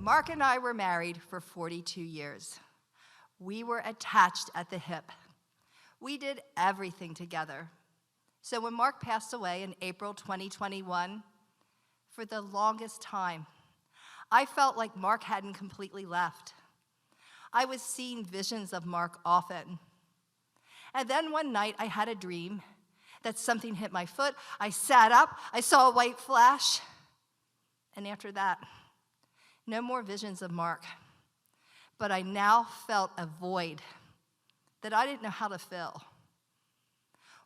Mark and I were married for 42 years. We were attached at the hip. We did everything together. So when Mark passed away in April 2021, for the longest time, I felt like Mark hadn't completely left. I was seeing visions of Mark often. And then one night I had a dream that something hit my foot. I sat up, I saw a white flash, and after that, no more visions of Mark. But I now felt a void that I didn't know how to fill.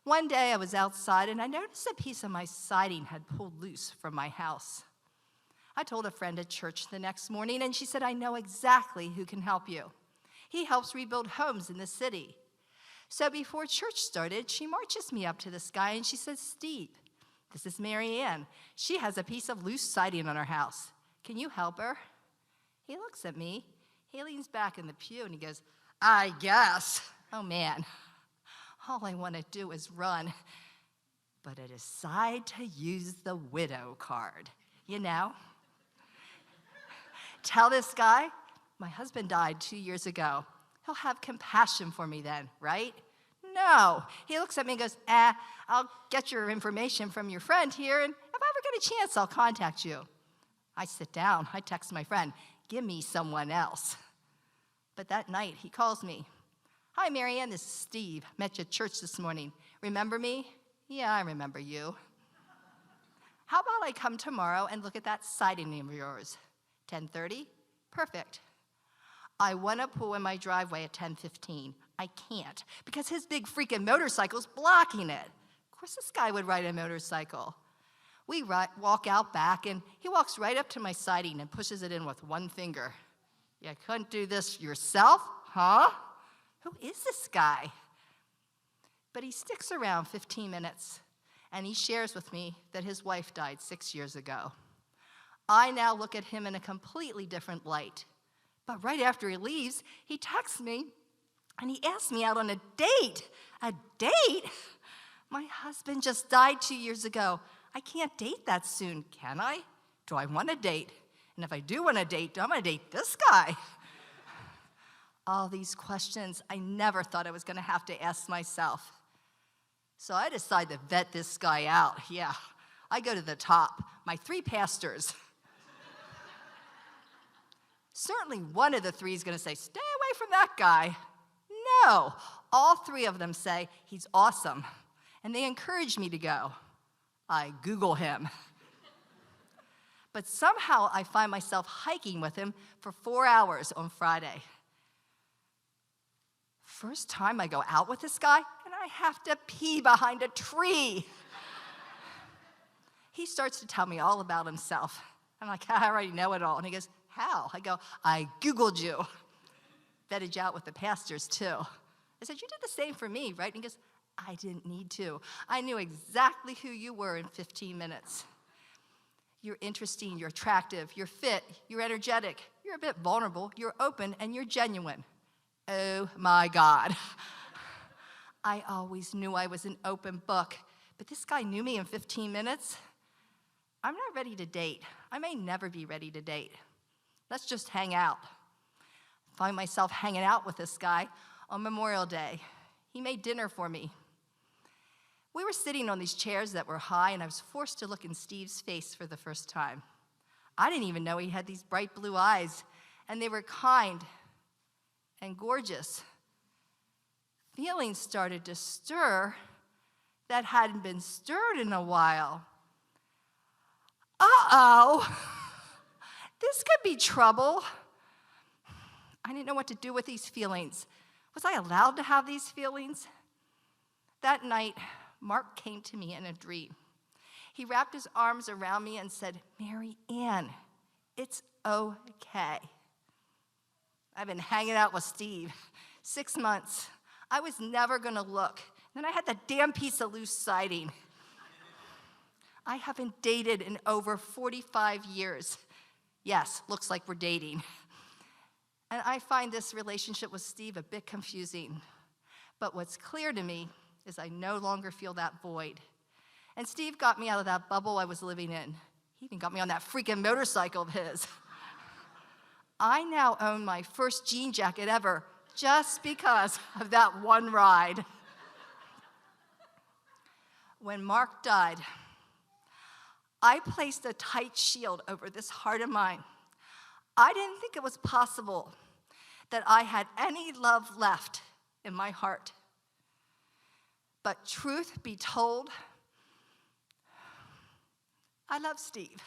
One day I was outside and I noticed a piece of my siding had pulled loose from my house. I told a friend at church the next morning and she said, I know exactly who can help you. He helps rebuild homes in the city. So before church started, she marches me up to this guy and she says, Steve, this is Marianne. She has a piece of loose siding on her house. Can you help her? He looks at me. He leans back in the pew and he goes, I guess. Oh man, all I want to do is run. But I decide to use the widow card, you know? Tell this guy, my husband died 2 years ago. He'll have compassion for me then, right? No. He looks at me and goes, I'll get your information from your friend here, and if I ever get a chance, I'll contact you. I sit down, I text my friend, give me someone else. But that night, he calls me. Hi, Marianne, this is Steve. Met you at church this morning. Remember me? Yeah, I remember you. How about I come tomorrow and look at that siding of yours? 10:30? Perfect. I want to pull in my driveway at 10:15. I can't because his big freaking motorcycle's blocking it. Of course, this guy would ride a motorcycle. We walk out back, and he walks right up to my siding and pushes it in with one finger. You couldn't do this yourself, huh? Who is this guy? But he sticks around 15 minutes, and he shares with me that his wife died 6 years ago. I now look at him in a completely different light. But right after he leaves, he texts me, and he asks me out on a date. A date? My husband just died 2 years ago. I can't date that soon, can I? Do I want to date? And if I do want to date, do I want to date this guy? All these questions I never thought I was going to have to ask myself. So I decide to vet this guy out. Yeah, I go to the top. My 3 pastors. Certainly one of the 3 is going to say, stay away from that guy. No, all 3 of them say, he's awesome. And they encourage me to go. I Google him. But somehow I find myself hiking with him for 4 hours on Friday. First time I go out with this guy, and I have to pee behind a tree. He starts to tell me all about himself. I'm like, I already know it all. And he goes, how? I go, I Googled you. Vetted you out with the pastors, too. I said, you did the same for me, right? And he goes, I didn't need to. I knew exactly who you were in 15 minutes. You're interesting, you're attractive, you're fit, you're energetic, you're a bit vulnerable, you're open, and you're genuine. Oh my God. I always knew I was an open book, but this guy knew me in 15 minutes. I'm not ready to date. I may never be ready to date. Let's just hang out. Find myself hanging out with this guy on Memorial Day. He made dinner for me. We were sitting on these chairs that were high, and I was forced to look in Steve's face for the first time. I didn't even know he had these bright blue eyes, and they were kind and gorgeous. Feelings started to stir that hadn't been stirred in a while. Uh-oh, this could be trouble. I didn't know what to do with these feelings. Was I allowed to have these feelings? That night, Mark came to me in a dream. He wrapped his arms around me and said, Marianne, it's okay. I've been hanging out with Steve 6 months. I was never gonna look. Then I had that damn piece of loose siding. I haven't dated in over 45 years. Yes, looks like we're dating. And I find this relationship with Steve a bit confusing. But what's clear to me is I no longer feel that void. And Steve got me out of that bubble I was living in. He even got me on that freaking motorcycle of his. I now own my first jean jacket ever just because of that one ride. When Mark died, I placed a tight shield over this heart of mine. I didn't think it was possible that I had any love left in my heart. But truth be told, I love Steve.